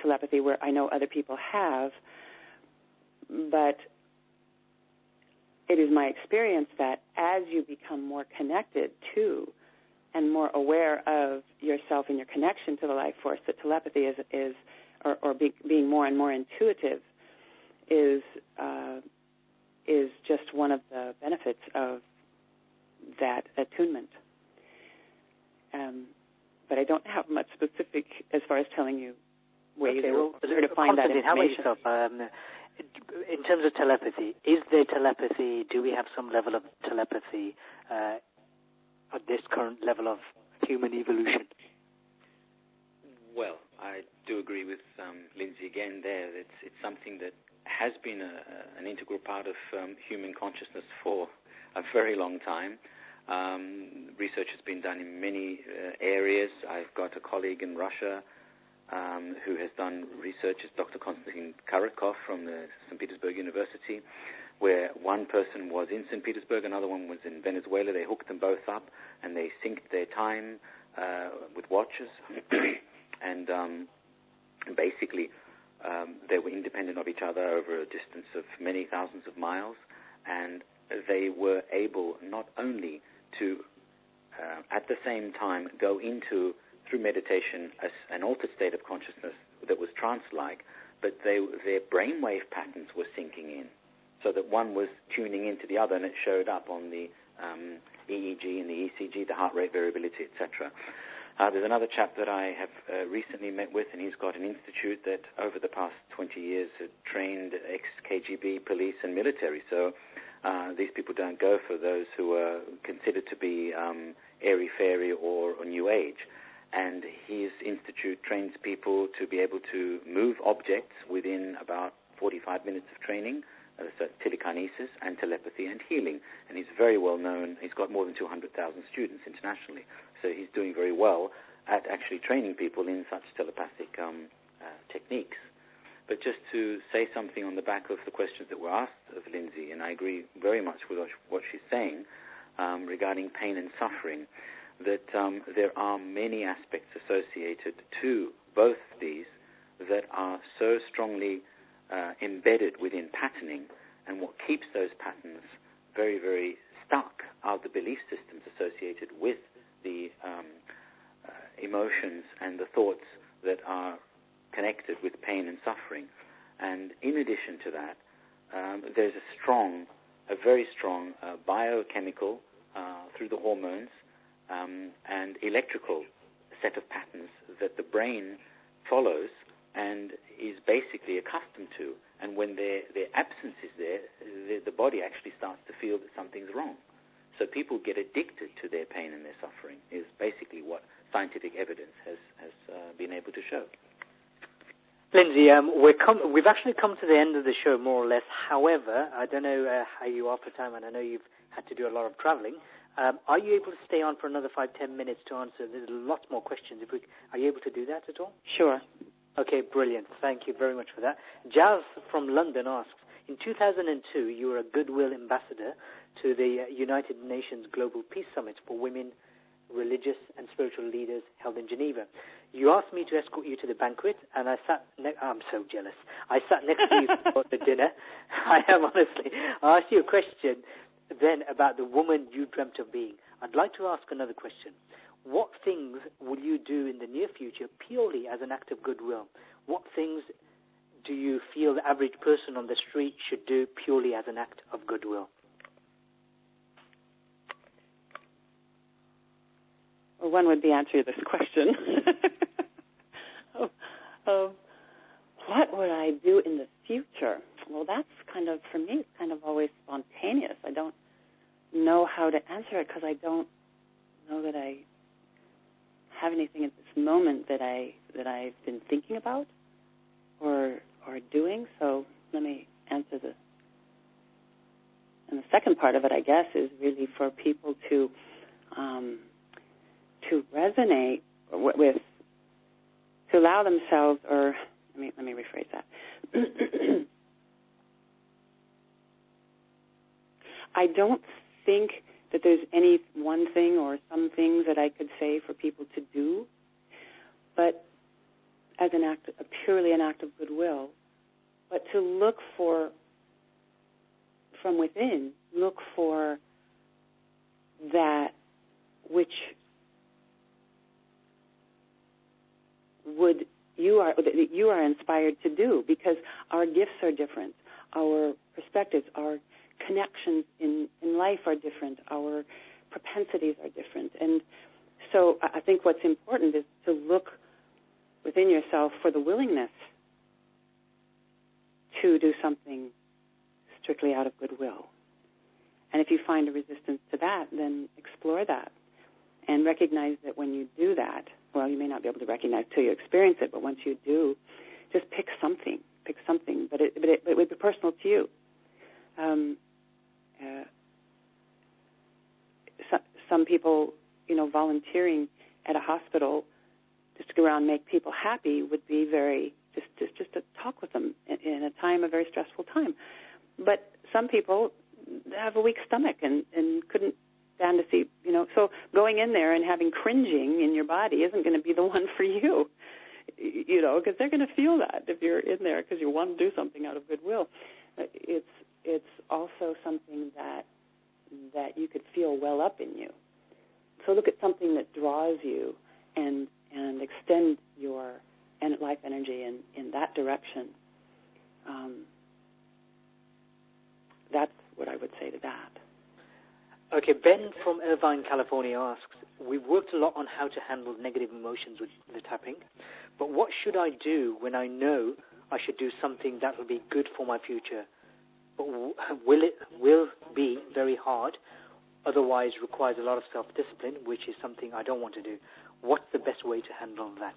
telepathy where I know other people have, but it is my experience that as you become more connected to and more aware of yourself and your connection to the life force, that telepathy being more and more intuitive is just one of the benefits of that attunement. But I don't have much specific as far as telling you ways where to find that information. How about yourself? In terms of telepathy, is there telepathy? Do we have some level of telepathy at this current level of human evolution? Well, I do agree with Lindsay again there. It's something that has been an integral part of human consciousness for a very long time. Research has been done in many areas. I've got a colleague in Russia who has done research, is Dr. Konstantin Pavlidis from the St. Petersburg University, where one person was in St. Petersburg, another one was in Venezuela. They hooked them both up, and they synced their time with watches. And basically, they were independent of each other over a distance of many thousands of miles, and they were able not only to, at the same time, go into, through meditation, an altered state of consciousness that was trance-like, but their brainwave patterns were syncing in, so that one was tuning into the other, and it showed up on the EEG and the ECG, the heart rate variability, etc. There's another chap that I have recently met with, and he's got an institute that over the past 20 years had trained ex-KGB police and military. So these people don't go for those who are considered to be airy-fairy or New Age. And his institute trains people to be able to move objects within about 45 minutes of training, so telekinesis and telepathy and healing. And he's very well known. He's got more than 200,000 students internationally. So he's doing very well at actually training people in such telepathic techniques. But just to say something on the back of the questions that were asked of Lindsay, and I agree very much with what she's saying regarding pain and suffering, that there are many aspects associated to both these that are so strongly embedded within patterning, and what keeps those patterns very, very stuck are the belief systems associated with the emotions and the thoughts that are connected with pain and suffering. And in addition to that, there's a very strong biochemical through the hormones and electrical set of patterns that the brain follows and is basically accustomed to. And when their absence is there, the body actually starts to feel that something's wrong. So people get addicted to their pain and their suffering is basically what scientific evidence has been able to show. Lindsay, we've actually come to the end of the show, more or less. However, I don't know how you are for time, and I know you've had to do a lot of traveling. Are you able to stay on for another 5-10 minutes to answer? There's lots more questions. Are you able to do that at all? Sure. Okay, brilliant. Thank you very much for that. Jazz from London asks, in 2002, you were a Goodwill Ambassador to the United Nations Global Peace Summit for Women, Religious and Spiritual Leaders held in Geneva. You asked me to escort you to the banquet, and I'm so jealous. I sat next to you for the dinner. I am, honestly. I asked you a question then about the woman you dreamt of being. I'd like to ask another question. What things will you do in the near future purely as an act of goodwill? What things do you feel the average person on the street should do purely as an act of goodwill? Well, one would be answering this question. What would I do in the future? Well, that's kind of, for me, it's kind of always spontaneous. I don't know how to answer it because I don't know that I have anything at this moment that I've been thinking about or doing. So let me answer this. And the second part of it, I guess, is really for people to resonate with, to allow themselves, or let me rephrase that. I don't think that there's any one thing or some things that I could say for people to do, but as purely an act of goodwill, but to look for, from within, look for that which you are inspired to do, because our gifts are different, our perspectives, our connections in life are different, our propensities are different. And so I think what's important is to look within yourself for the willingness to do something strictly out of goodwill. And if you find a resistance to that, then explore that and recognize that when you do that, well, you may not be able to recognize till you experience it, but once you do, just pick something, but it would be personal to you. Some people, volunteering at a hospital just to go around and make people happy would be very, just to talk with them in a very stressful time. But some people have a weak stomach and couldn't stand to see, so going in there and having cringing in your body isn't going to be the one for you, because they're going to feel that if you're in there because you want to do something out of goodwill. It's also something that you could feel well up in you. So look at something that draws you and extend your life energy in that direction. That's what I would say to that. Okay, Ben from Irvine, California asks, we've worked a lot on how to handle negative emotions with the tapping, but what should I do when I know I should do something that will be good for my future, but will be very hard, otherwise requires a lot of self-discipline, which is something I don't want to do? What's the best way to handle that?